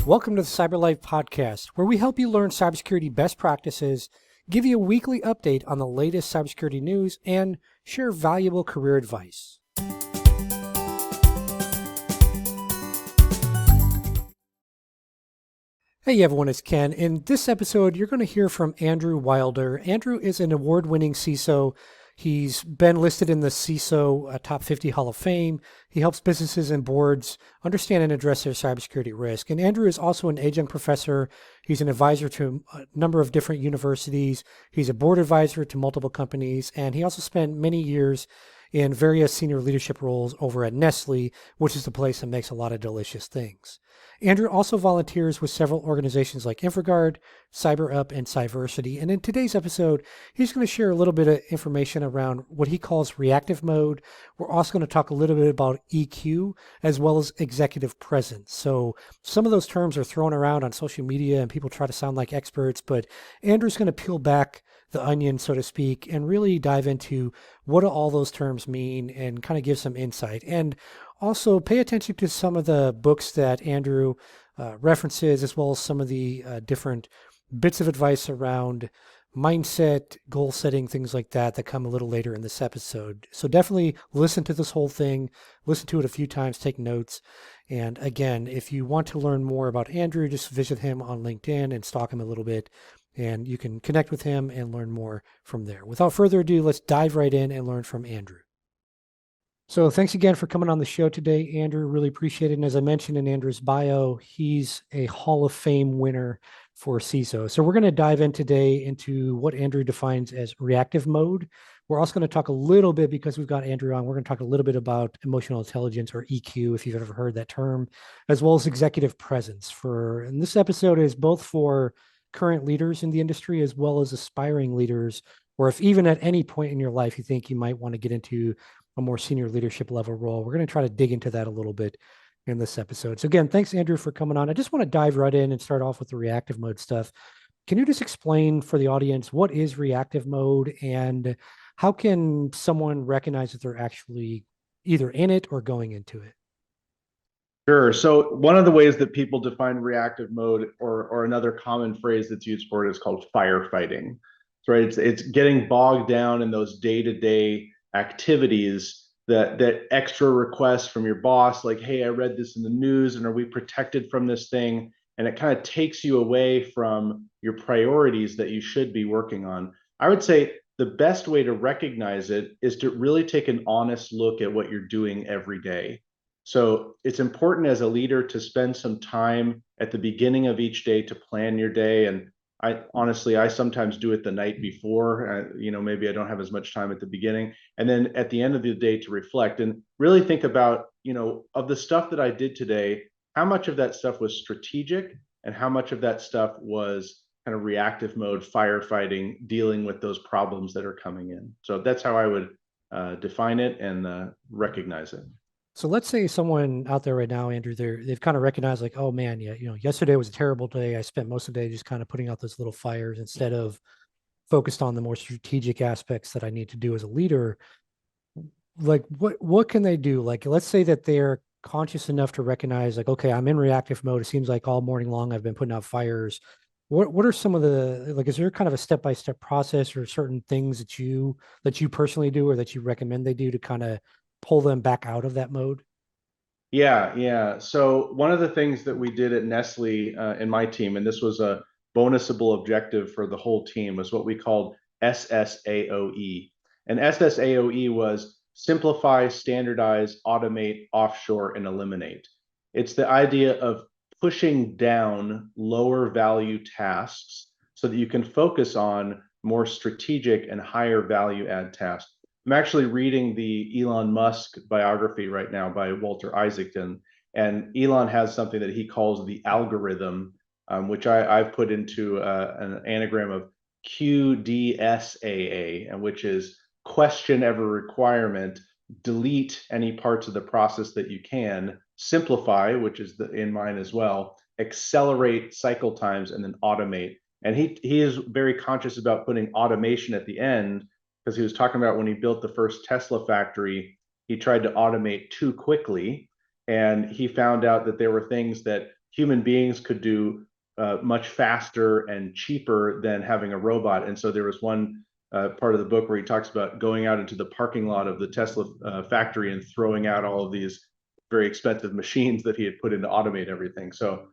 Welcome to the Cyber Life Podcast, where we help you learn cybersecurity best practices, give you a weekly update on the latest cybersecurity news, and share valuable career advice. Hey everyone, it's Ken. In this episode, you're going to hear from Andrew Wilder. Andrew is an award-winning CISO. He's been listed in the CISO Top 50 Hall of Fame. He helps businesses and boards understand and address their cybersecurity risk. And Andrew is also an adjunct professor. He's an advisor to a number of different universities. He's a board advisor to multiple companies. And he also spent many years in various senior leadership roles over at Nestle, which is the place that makes a lot of delicious things. Andrew also volunteers with several organizations like InfraGard, CyberUp, and Cyversity. And in today's episode, he's going to share a little bit of information around what he calls reactive mode. We're also going to talk a little bit about EQ as well as executive presence. So some of those terms are thrown around on social media and people try to sound like experts, but Andrew's going to peel back the onion, so to speak, and really dive into what do all those terms mean and kind of give some insight. And also pay attention to some of the books that Andrew references, as well as some of the different bits of advice around mindset, goal setting, things like that come a little later in this episode. So definitely listen to this whole thing, listen to it a few times, take notes. And again, if you want to learn more about Andrew, just visit him on LinkedIn and stalk him a little bit. And you can connect with him and learn more from there. Without further ado, let's dive right in and learn from Andrew. So thanks again for coming on the show today, Andrew. Really appreciate it. And as I mentioned in Andrew's bio, he's a Hall of Fame winner for CISO. So we're going to dive in today into what Andrew defines as reactive mode. We're also going to talk a little bit, because we've got Andrew on, we're going to talk a little bit about emotional intelligence, or EQ, if you've ever heard that term, as well as executive presence. And this episode is both for current leaders in the industry as well as aspiring leaders, or if even at any point in your life you think you might want to get into a more senior leadership level role. We're going to try to dig into that a little bit in this episode. So again, thanks Andrew for coming on. I just want to dive right in and start off with the reactive mode stuff. Can you just explain for the audience what is reactive mode and how can someone recognize that they're actually either in it or going into it? Sure. So one of the ways that people define reactive mode, or another common phrase that's used for it, is called firefighting. Right? It's getting bogged down in those day-to-day activities, that extra requests from your boss, like, hey, I read this in the news, and are we protected from this thing? And it kind of takes you away from your priorities that you should be working on. I would say the best way to recognize it is to really take an honest look at what you're doing every day. So it's important as a leader to spend some time at the beginning of each day to plan your day. And I sometimes do it the night before. Maybe I don't have as much time at the beginning, and then at the end of the day to reflect and really think about, of the stuff that I did today, how much of that stuff was strategic and how much of that stuff was kind of reactive mode, firefighting, dealing with those problems that are coming in. So that's how I would define it and recognize it. So let's say someone out there right now, Andrew, they've kind of recognized like, oh man, yeah, yesterday was a terrible day. I spent most of the day just kind of putting out those little fires instead of focused on the more strategic aspects that I need to do as a leader. Like what can they do? Like, let's say that they're conscious enough to recognize like, okay, I'm in reactive mode. It seems like all morning long I've been putting out fires. What are some of is there kind of a step-by-step process or certain things that you personally do or that you recommend they do to kind of pull them back out of that mode? Yeah. So one of the things that we did at Nestle in my team, and this was a bonusable objective for the whole team, was what we called SSAOE. And SSAOE was simplify, standardize, automate, offshore, and eliminate. It's the idea of pushing down lower value tasks so that you can focus on more strategic and higher value add tasks. I'm actually reading the Elon Musk biography right now by Walter Isaacson, and Elon has something that he calls the algorithm, which I've put into an anagram of QDSAA, and which is question every requirement, delete any parts of the process that you can, simplify, which is in mine as well, accelerate cycle times, and then automate. And he is very conscious about putting automation at the end, because he was talking about when he built the first Tesla factory, he tried to automate too quickly. And he found out that there were things that human beings could do much faster and cheaper than having a robot. And so there was one part of the book where he talks about going out into the parking lot of the Tesla factory and throwing out all of these very expensive machines that he had put in to automate everything. So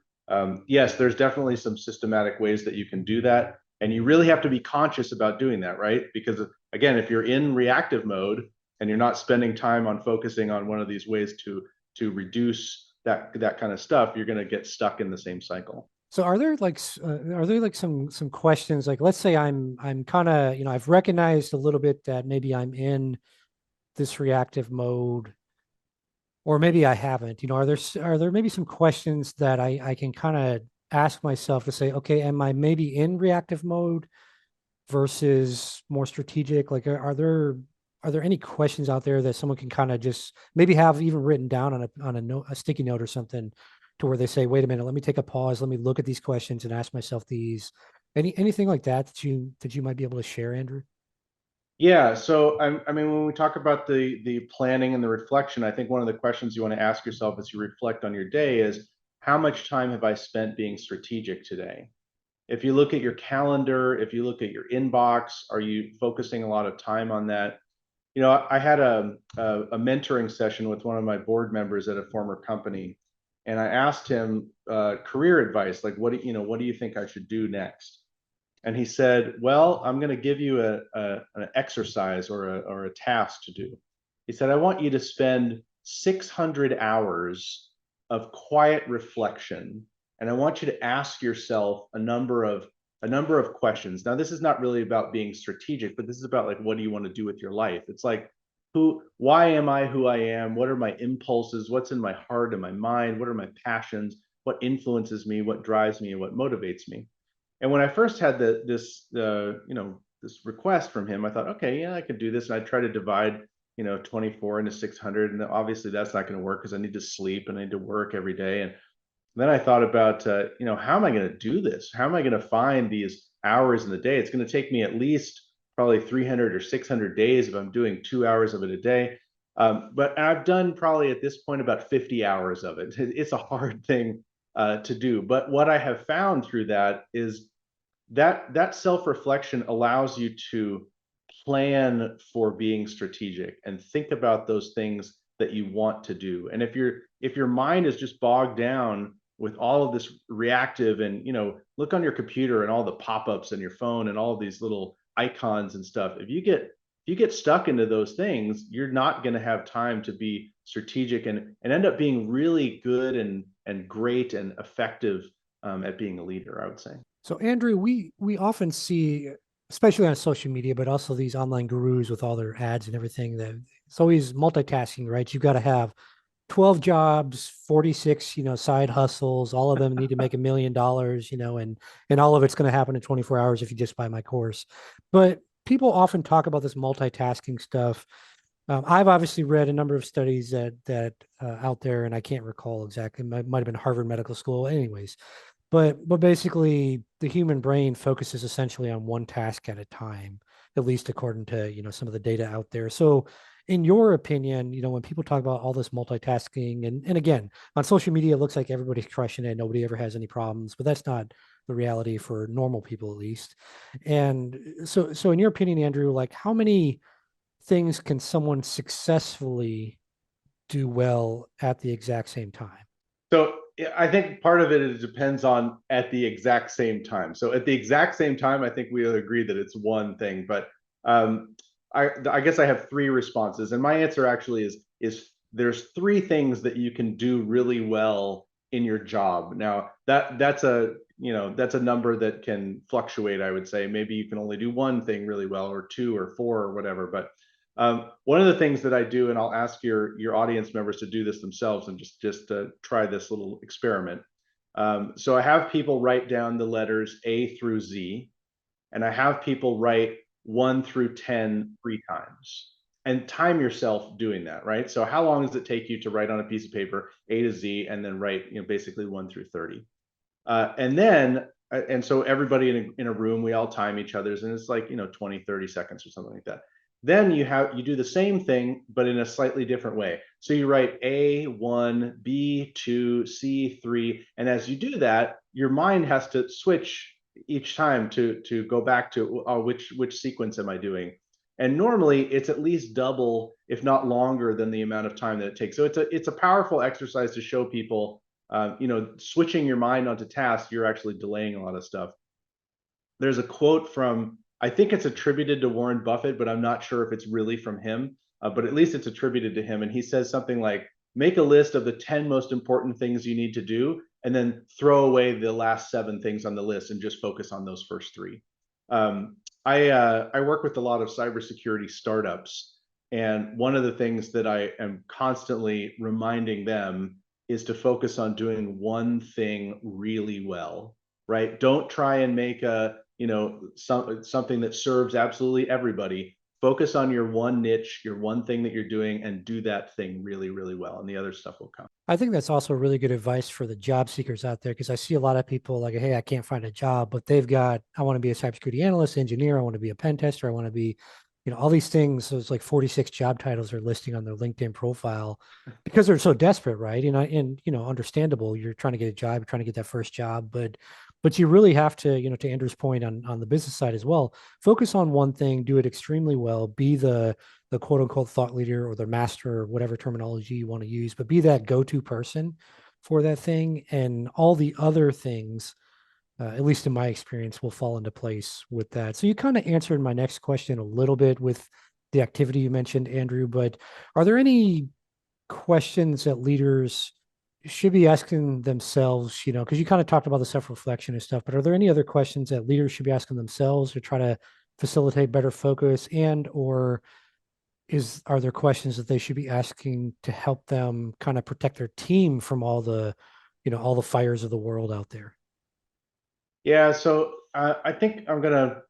yes, there's definitely some systematic ways that you can do that. And you really have to be conscious about doing that, right? Because again, if you're in reactive mode and you're not spending time on focusing on one of these ways to reduce that kind of stuff, you're going to get stuck in the same cycle. So are there like some questions, like let's say I'm kind of, I've recognized a little bit that maybe I'm in this reactive mode, or maybe I haven't. Are there maybe some questions that I can kind of ask myself to say, okay, am I maybe in reactive mode versus more strategic? Like, are there any questions out there that someone can kind of just maybe have even written down on a note, a sticky note or something, to where they say, wait a minute, let me take a pause, let me look at these questions and ask myself these. Anything like that that you might be able to share, Andrew? Yeah, so I mean, when we talk about the planning and the reflection, I think one of the questions you want to ask yourself as you reflect on your day is, how much time have I spent being strategic today? If you look at your calendar, if you look at your inbox, are you focusing a lot of time on that? I had a mentoring session with one of my board members at a former company, and I asked him career advice, like what do you think I should do next? And he said, well, I'm going to give you an exercise or a task to do. He said, I want you to spend 600 hours of quiet reflection, and I want you to ask yourself a number of questions. Now, this is not really about being strategic, but this is about, like, what do you want to do with your life? It's like, why am I who I am? What are my impulses? What's in my heart and my mind? What are my passions? What influences me? What drives me? And what motivates me? And when I first had this request from him, I thought, okay, yeah, I could do this. And I try to divide 24 into 600, and obviously that's not going to work because I need to sleep and I need to work every day. And then I thought about, how am I going to do this? How am I going to find these hours in the day? It's going to take me at least probably 300 or 600 days if I'm doing 2 hours of it a day. But I've done probably at this point about 50 hours of it. It's a hard thing to do. But what I have found through that is that self-reflection allows you to plan for being strategic and think about those things that you want to do. And if your mind is just bogged down with all of this reactive, and look on your computer and all the pop-ups on your phone and all of these little icons and stuff, if you get stuck into those things, you're not going to have time to be strategic and end up being really good and great and effective at being a leader, I would say. So, Andrew, we often see, especially on social media, but also these online gurus with all their ads and everything, that it's always multitasking, right? You've got to have 12 jobs, 46, side hustles. All of them need to make $1 million, and all of it's going to happen in 24 hours if you just buy my course. But people often talk about this multitasking stuff. I've obviously read a number of studies that out there, and I can't recall exactly. Might have been Harvard Medical School, anyways. But basically, the human brain focuses essentially on one task at a time, at least according to some of the data out there. So, in your opinion, when people talk about all this multitasking, and again, on social media, it looks like everybody's crushing it, nobody ever has any problems, but that's not the reality for normal people, at least. And so in your opinion, Andrew, like, how many things can someone successfully do well at the exact same time? So yeah, I think part of it depends on at the exact same time. So at the exact same time, I think we agree that it's one thing. But um, I guess I have three responses, and my answer actually is there's three things that you can do really well in your job. Now that's a number that can fluctuate. I would say maybe you can only do one thing really well, or two, or four, or whatever. But one of the things that I do, and I'll ask your audience members to do this themselves and just try this little experiment. So I have people write down the letters A through Z, and I have people write 1 through 10 3 times, and time yourself doing that, right? So how long does it take you to write on a piece of paper A to Z and then write, basically 1 through 30? And so everybody in a room, we all time each other's, and it's like 20, 30 seconds or something like that. Then you do the same thing, but in a slightly different way. So you write A1, B2, C3, and as you do that, your mind has to switch each time to go back to which sequence am I doing? And normally it's at least double, if not longer, than the amount of time that it takes. So it's a powerful exercise to show people, switching your mind onto tasks, you're actually delaying a lot of stuff. There's a quote from, I think it's attributed to Warren Buffett, but I'm not sure if it's really from him, but at least it's attributed to him. And he says something like, make a list of the 10 most important things you need to do, and then throw away the last 7 things on the list and just focus on those first 3. I work with a lot of cybersecurity startups, and one of the things that I am constantly reminding them is to focus on doing one thing really well, right? Don't try and make something that serves absolutely everybody. Focus on your one niche, your one thing that you're doing, and do that thing really, really well, and the other stuff will come. I think that's also really good advice for the job seekers out there, because I see a lot of people like, hey, I can't find a job, but they've got, I want to be a cybersecurity analyst, engineer, I want to be a pen tester, I want to be, all these things. So it's like 46 job titles are listing on their LinkedIn profile because they're so desperate, right? And understandable. You're trying to get a job, you're trying to get that first job, but you really have to, to Andrew's point on the business side as well, focus on one thing, do it extremely well, be the quote unquote thought leader or the master or whatever terminology you want to use, but be that go-to person for that thing. And all the other things, at least in my experience, will fall into place with that. So you kind of answered my next question a little bit with the activity you mentioned, Andrew, but are there any questions that leaders should be asking themselves, because you kind of talked about the self-reflection and stuff, but are there any other questions that leaders should be asking themselves to try to facilitate better focus, and or are there questions that they should be asking to help them kind of protect their team from all the fires of the world out there? Yeah, so I think I'm gonna.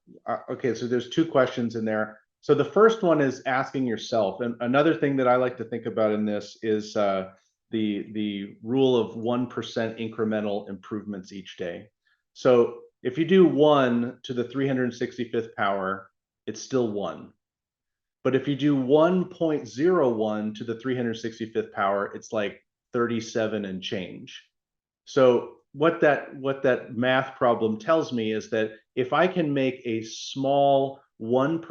Okay, so there's 2 questions in there. So the first one is asking yourself, and another thing that I like to think about in this is the rule of 1% incremental improvements each day. So if you do 1 to the 365th power, it's still 1. But if you do 1.01 to the 365th power, it's like 37 and change. So what that math problem tells me is that if I can make a small 1%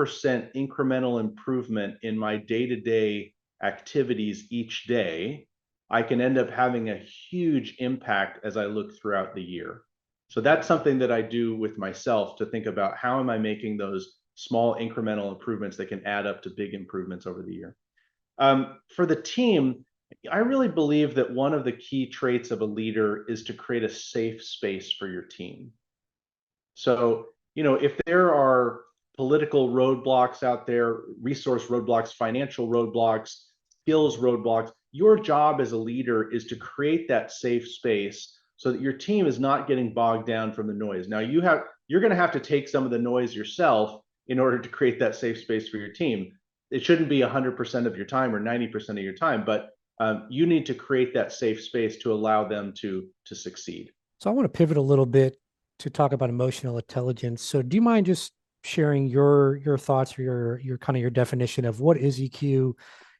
incremental improvement in my day-to-day activities each day, I can end up having a huge impact as I look throughout the year. So that's something that I do with myself, to think about how am I making those small incremental improvements that can add up to big improvements over the year. For the team, I really believe that one of the key traits of a leader is to create a safe space for your team. So, if there are political roadblocks out there, resource roadblocks, financial roadblocks, skills roadblocks, your job as a leader is to create that safe space so that your team is not getting bogged down from the noise. Now, you're going to have to take some of the noise yourself in order to create that safe space for your team. It shouldn't be 100% of your time or 90% of your time, but you need to create that safe space to allow them to succeed. So I want to pivot a little bit to talk about emotional intelligence. So do you mind just sharing your thoughts or your kind of your definition of what is EQ,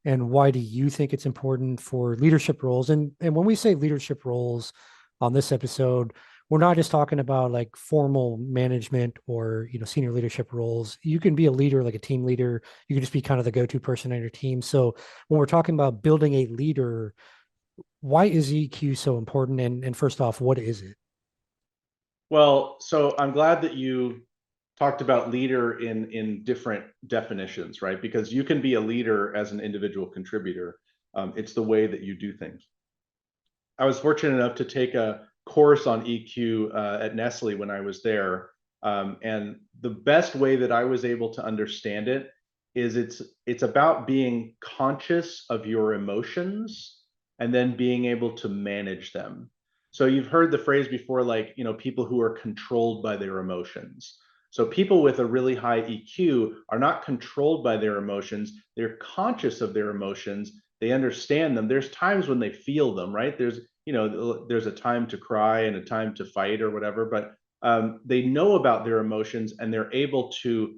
and why do you think it's important for leadership roles? And when we say leadership roles on this episode, we're not just talking about like formal management or senior leadership roles. You can be a leader, like a team leader. You can just be kind of the go-to person on your team. So when we're talking about building a leader, why is EQ so important? And first off, what is it? Well, so I'm glad that you talked about leader in different definitions, right? Because you can be a leader as an individual contributor. It's the way that you do things. I was fortunate enough to take a course on EQ at Nestle when I was there, and the best way that I was able to understand it is it's about being conscious of your emotions and then being able to manage them. So you've heard the phrase before, like, people who are controlled by their emotions. So people with a really high EQ are not controlled by their emotions. They're conscious of their emotions. They understand them. There's times when they feel them, right? There's a time to cry and a time to fight or whatever, but they know about their emotions and they're able to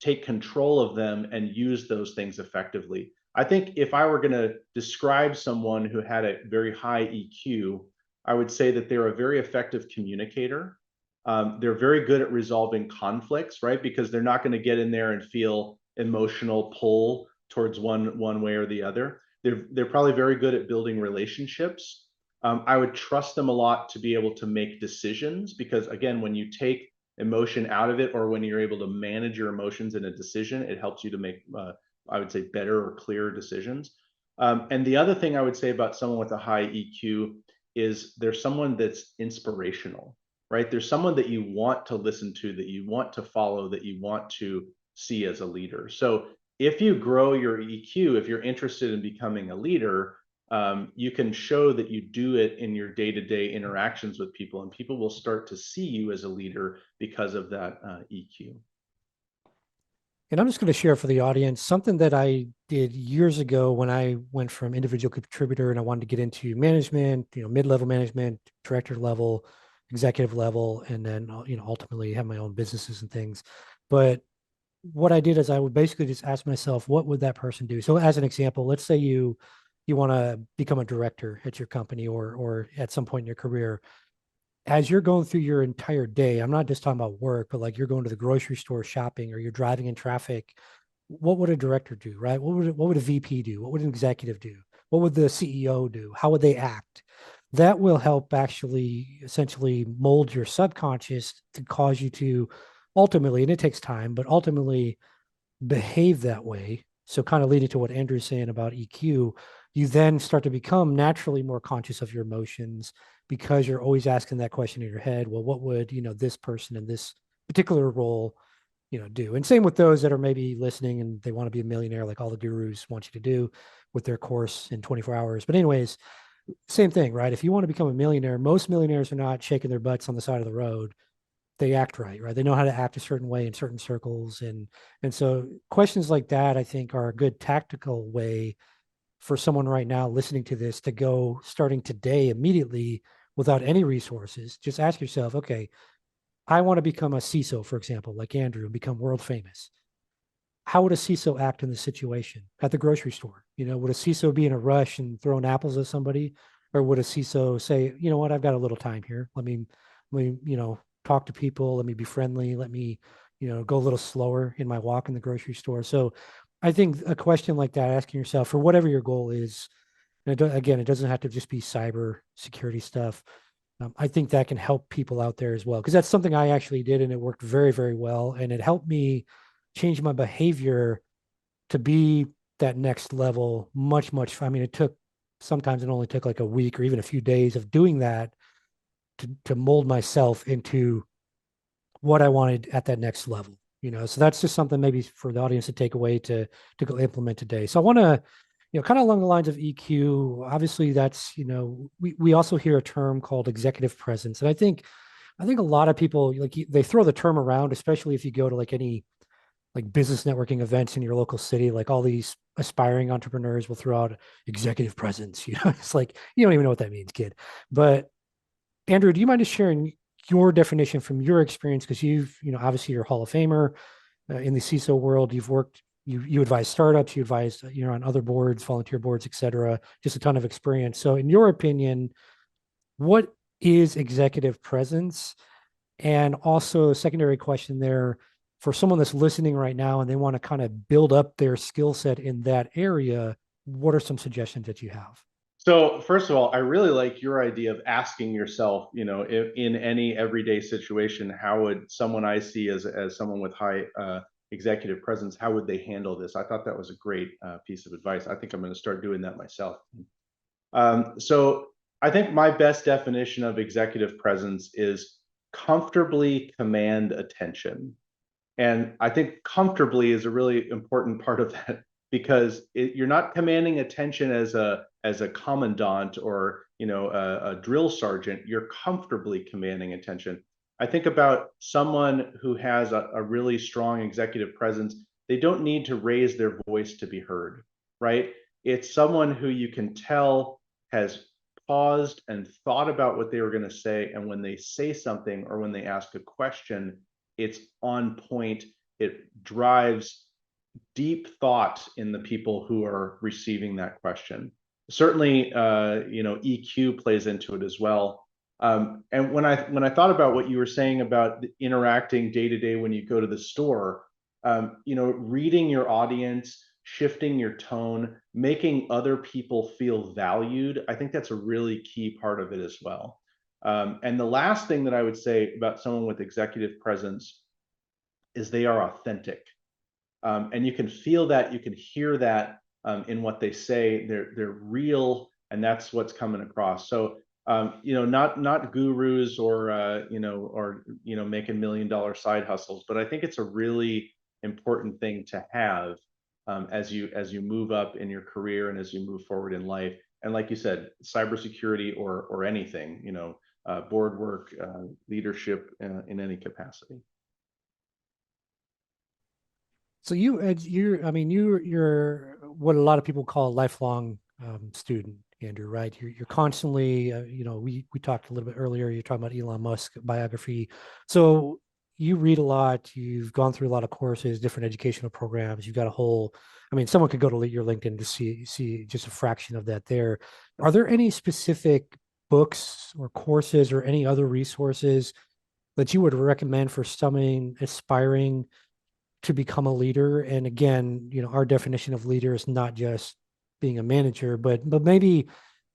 take control of them and use those things effectively. I think if I were going to describe someone who had a very high EQ, I would say that they're a very effective communicator. They're very good at resolving conflicts, right? Because they're not going to get in there and feel emotional pull towards one way or the other. They're probably very good at building relationships. I would trust them a lot to be able to make decisions, because again, when you take emotion out of it, or when you're able to manage your emotions in a decision, it helps you to make, I would say, better or clearer decisions. And the other thing I would say about someone with a high EQ is there's someone that's inspirational, right? There's someone that you want to listen to, that you want to follow, that you want to see as a leader. So if you grow your EQ, if you're interested in becoming a leader, you can show that you do it in your day-to-day interactions with people, and people will start to see you as a leader because of that EQ. And I'm just going to share for the audience something that I did years ago when I went from individual contributor and I wanted to get into management, mid-level management, director level, executive level, and then, ultimately have my own businesses and things. But what I did is I would basically just ask myself, what would that person do? So as an example, let's say you want to become a director at your company, or at some point in your career. As you're going through your entire day, I'm not just talking about work, but like you're going to the grocery store shopping, or you're driving in traffic, what would a director do, right? What would a VP do? What would an executive do? What would the CEO do? How would they act? That will help actually essentially mold your subconscious to cause you to ultimately, and it takes time, but ultimately behave that way. So kind of leading to what Andrew's saying about EQ, you then start to become naturally more conscious of your emotions, because you're always asking that question in your head. Well, what would, this person in this particular role, do? And same with those that are maybe listening and they want to be a millionaire, like all the gurus want you to do with their course in 24 hours. But anyways, same thing, right? If you want to become a millionaire, most millionaires are not shaking their butts on the side of the road. They act right? They know how to act a certain way in certain circles. And so questions like that, I think, are a good tactical way for someone right now listening to this to go, starting today, immediately, without any resources. Just ask yourself, okay, I want to become a CISO, for example, like Andrew, and become world famous. How would a CISO act in this situation at the grocery store? Would a CISO be in a rush and throwing apples at somebody? Or would a CISO say, you know what, I've got a little time here. Let me talk to people. Let me be friendly. Let me, go a little slower in my walk in the grocery store. So I think a question like that, asking yourself for whatever your goal is, and again, it doesn't have to just be cyber security stuff. I think that can help people out there as well, because that's something I actually did and it worked very, very well. And it helped me change my behavior to be that next level much, much. I mean, sometimes it only took like a week or even a few days of doing that to mold myself into what I wanted at that next level. So that's just something maybe for the audience to take away to go implement today. So I want to, kind of along the lines of EQ, obviously that's, we also hear a term called executive presence. And I think a lot of people, like, they throw the term around, especially if you go to like any like business networking events in your local city. Like all these aspiring entrepreneurs will throw out executive presence. It's like, you don't even know what that means, kid. But Andrew, do you mind just sharing your definition from your experience? Because obviously you're a Hall of Famer in the CISO world. You've worked, you advise startups, you advise, on other boards, volunteer boards, et cetera. Just a ton of experience. So in your opinion, what is executive presence? And also a secondary question there, for someone that's listening right now and they want to kind of build up their skill set in that area, what are some suggestions that you have? So first of all, I really like your idea of asking yourself, if, in any everyday situation, how would someone I see as someone with high executive presence, how would they handle this? I thought that was a great piece of advice. I think I'm going to start doing that myself. So I think my best definition of executive presence is comfortably command attention. And I think comfortably is a really important part of that, because you're not commanding attention as a commandant or a drill sergeant. You're comfortably commanding attention. I think about someone who has a really strong executive presence. They don't need to raise their voice to be heard, right? It's someone who you can tell has paused and thought about what they were going to say, and when they say something or when they ask a question, it's on point. it drives deep thought in the people who are receiving that question. Certainly, EQ plays into it as well. And when I thought about what you were saying about interacting day to day when you go to the store, reading your audience, shifting your tone, making other people feel valued, I think that's a really key part of it as well. And the last thing that I would say about someone with executive presence is they are authentic. And you can feel that, you can hear that in what they say. They're real, and that's what's coming across. So not gurus or making $1 million side hustles, but I think it's a really important thing to have as you move up in your career and as you move forward in life. And like you said, cybersecurity or anything, board work, leadership in any capacity. So you're what a lot of people call a lifelong student, Andrew, right? You're constantly, we talked a little bit earlier. You're talking about Elon Musk biography, so you read a lot. You've gone through a lot of courses, different educational programs. You've got a whole. I mean, someone could go to your LinkedIn to see just a fraction of that. There, are there any specific books or courses or any other resources that you would recommend for someone aspiring to become a leader? And again, our definition of leader is not just being a manager, but maybe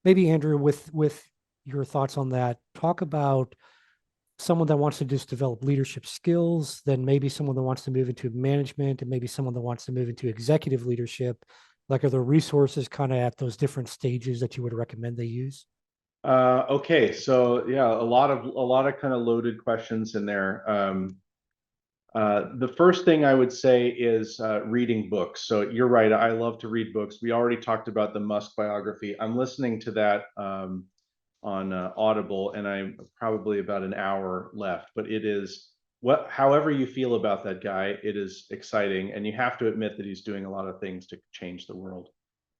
Andrew, with your thoughts on that, talk about someone that wants to just develop leadership skills, then maybe someone that wants to move into management, and maybe someone that wants to move into executive leadership. Like, are there resources kind of at those different stages that you would recommend they use? Okay, so yeah, a lot of kind of loaded questions in there. The first thing I would say is reading books. So you're right. I love to read books. We already talked about the Musk biography. I'm listening to that on Audible, and I'm probably about an hour left. But it is however you feel about that guy, it is exciting, and you have to admit that he's doing a lot of things to change the world.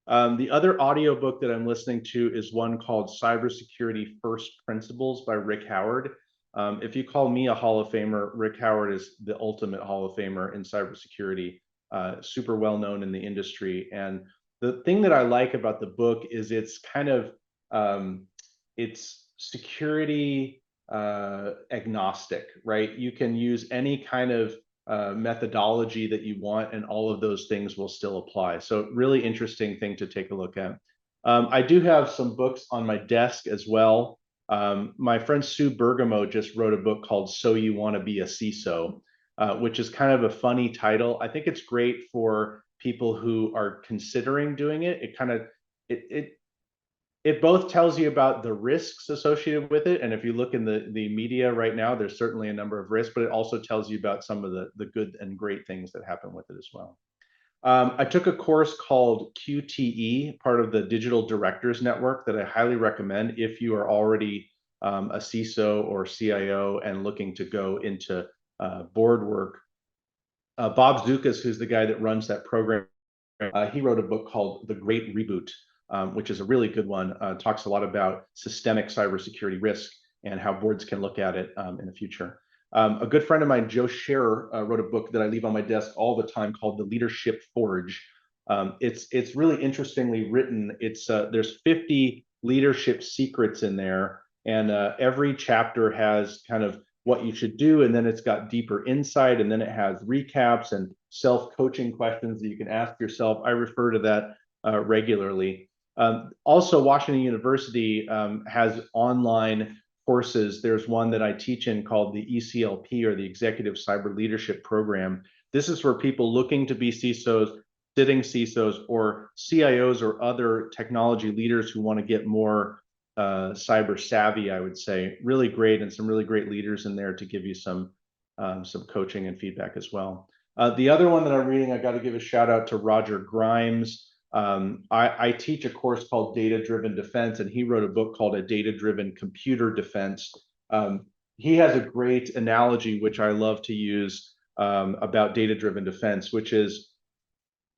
The other audiobook that I'm listening to is one called Cybersecurity First Principles by Rick Howard. If you call me a Hall of Famer, Rick Howard is the ultimate Hall of Famer in cybersecurity, super well known in the industry. And the thing that I like about the book is it's kind of it's security agnostic, right? You can use any kind of methodology that you want, and all of those things will still apply. So really interesting thing to take a look at. I do have some books on my desk as well. My friend Sue Bergamo just wrote a book called So You Want to Be a CISO, which is kind of a funny title. I think it's great for people who are considering doing it. It both tells you about the risks associated with it. And if you look in the media right now, there's certainly a number of risks, but it also tells you about some of the good and great things that happen with it as well. I took a course called QTE, part of the Digital Directors Network, that I highly recommend if you are already a CISO or CIO and looking to go into board work. Bob Zukis, who's the guy that runs that program, he wrote a book called The Great Reboot, which is a really good one. Talks a lot about systemic cybersecurity risk and how boards can look at it in the future. A good friend of mine, Joe Scherrer, wrote a book that I leave on my desk all the time called The Leadership Forge. It's really interestingly written. There's 50 leadership secrets in there, and every chapter has kind of what you should do, and then it's got deeper insight, and then it has recaps and self-coaching questions that you can ask yourself. I refer to that regularly. Also, Washington University has online courses. There's one that I teach in called the ECLP, or the Executive Cyber Leadership Program. This is for people looking to be CISOs, sitting CISOs, or CIOs or other technology leaders who want to get more cyber savvy, I would say. Really great, and some really great leaders in there to give you some coaching and feedback as well. The other one that I'm reading, I got to give a shout out to Roger Grimes. I teach a course called Data-Driven Defense, and he wrote a book called A Data-Driven Computer Defense. He has a great analogy, which I love to use about data-driven defense, which is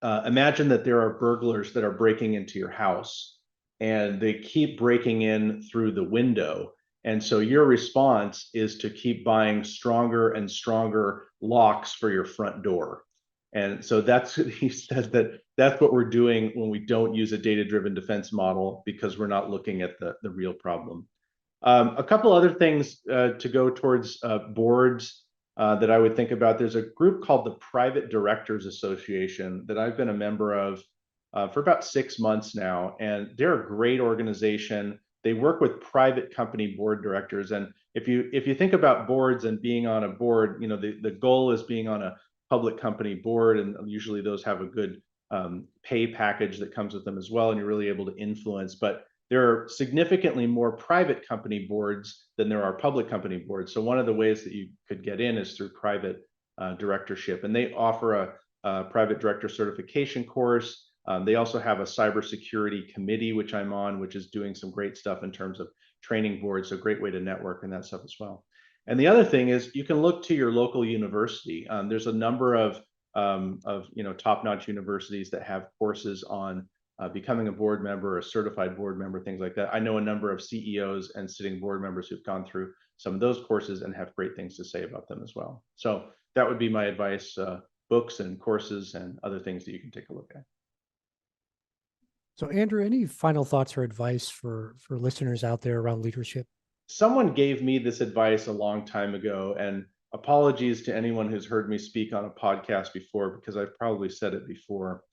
imagine that there are burglars that are breaking into your house, and they keep breaking in through the window. And so your response is to keep buying stronger and stronger locks for your front door. And so he says that's what we're doing when we don't use a data-driven defense model, because we're not looking at the real problem. A couple other things to go towards boards that I would think about. There's a group called the Private Directors Association that I've been a member of for about 6 months now, and they're a great organization. They work with private company board directors, and if you think about boards and being on a board, the goal is being on a public company board, and usually those have a good pay package that comes with them as well, and you're really able to influence. But there are significantly more private company boards than there are public company boards. So one of the ways that you could get in is through private directorship, and they offer a private director certification course. They also have a cybersecurity committee, which I'm on, which is doing some great stuff in terms of training boards. So great way to network and that stuff as well. And the other thing is you can look to your local university. There's a number of top-notch universities that have courses on becoming a board member, a certified board member, things like that. I know a number of CEOs and sitting board members who've gone through some of those courses and have great things to say about them as well. So that would be my advice, books and courses and other things that you can take a look at. So Andrew, any final thoughts or advice for listeners out there around leadership? Someone gave me this advice a long time ago, and apologies to anyone who's heard me speak on a podcast before, because I've probably said it before.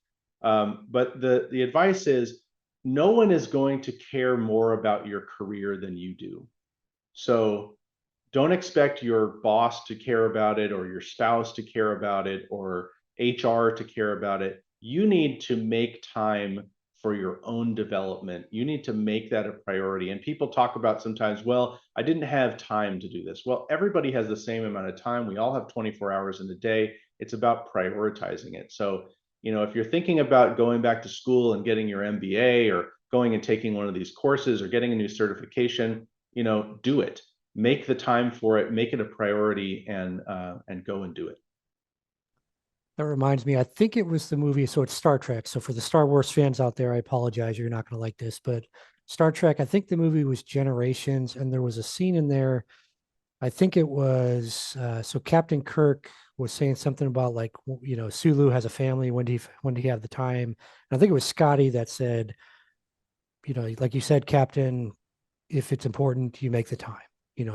But the advice is, no one is going to care more about your career than you do. So don't expect your boss to care about it, or your spouse to care about it, or HR to care about it. You need to make time for your own development. You need to make that a priority. And people talk about sometimes, well, I didn't have time to do this. Well, everybody has the same amount of time. We all have 24 hours in a day. It's about prioritizing it. So, if you're thinking about going back to school and getting your MBA, or going and taking one of these courses, or getting a new certification, do it. Make the time for it, make it a priority, and go and do it. That reminds me, I think it was the movie, so it's Star Trek. So for the Star Wars fans out there, I apologize, you're not going to like this, but Star Trek, I think the movie was Generations, and there was a scene in there, I think it was, so Captain Kirk was saying something about, like, Sulu has a family, when do you have the time? And I think it was Scotty that said, like you said, Captain, if it's important, you make the time.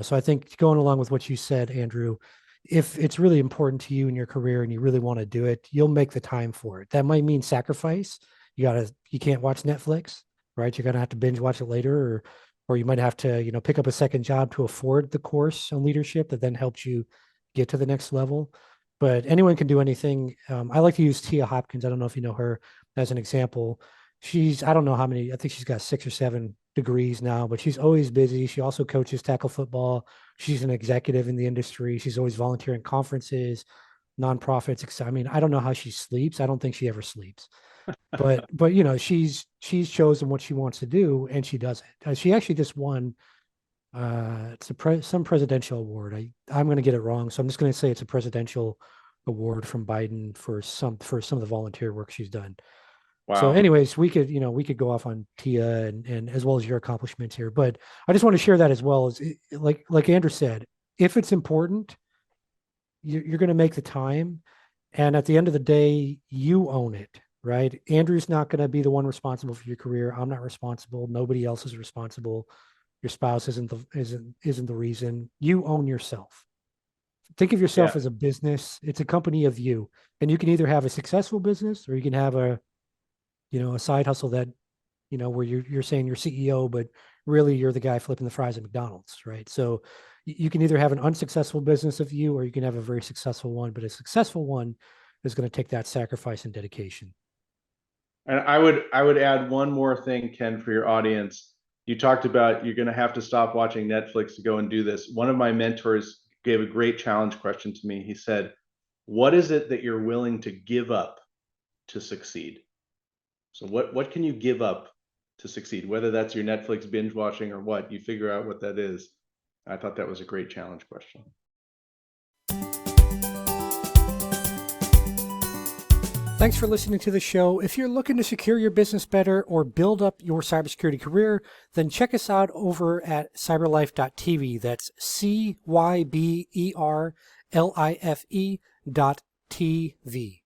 So I think, going along with what you said, Andrew, if it's really important to you in your career and you really want to do it, you'll make the time for it. That might mean sacrifice. You can't watch Netflix, right? You're going to have to binge watch it later, or you might have to, pick up a second job to afford the course on leadership that then helps you get to the next level. But anyone can do anything. I like to use Tia Hopkins. I don't know if you know her as an example. I don't know how many, I think she's got 6 or 7 degrees now, but she's always busy. She also coaches tackle football. She's an executive in the industry. She's always volunteering conferences, nonprofits. I mean, I don't know how she sleeps. I don't think she ever sleeps. But she's chosen what she wants to do, and she does it. She actually just won some presidential award. I'm going to get it wrong, so I'm just going to say it's a presidential award from Biden for some of the volunteer work she's done. Wow. So anyways, we could go off on Tia and as well as your accomplishments here, but I just want to share that as well, as like Andrew said, if it's important, you're going to make the time. And at the end of the day, you own it, right? Andrew's not going to be the one responsible for your career. I'm not responsible. Nobody else is responsible. Your spouse isn't the reason. You own yourself. Think of yourself as a business. It's a company of you, and you can either have a successful business, or you can have a side hustle that, where you're saying you're CEO, but really you're the guy flipping the fries at McDonald's, right? So you can either have an unsuccessful business of you, or you can have a very successful one, but a successful one is going to take that sacrifice and dedication. And I would add one more thing, Ken, for your audience. You talked about you're going to have to stop watching Netflix to go and do this. One of my mentors gave a great challenge question to me. He said, what is it that you're willing to give up to succeed? So what can you give up to succeed? Whether that's your Netflix binge watching or what, you figure out what that is. I thought that was a great challenge question. Thanks for listening to the show. If you're looking to secure your business better or build up your cybersecurity career, then check us out over at cyberlife.tv. That's CYBERLIFE.tv.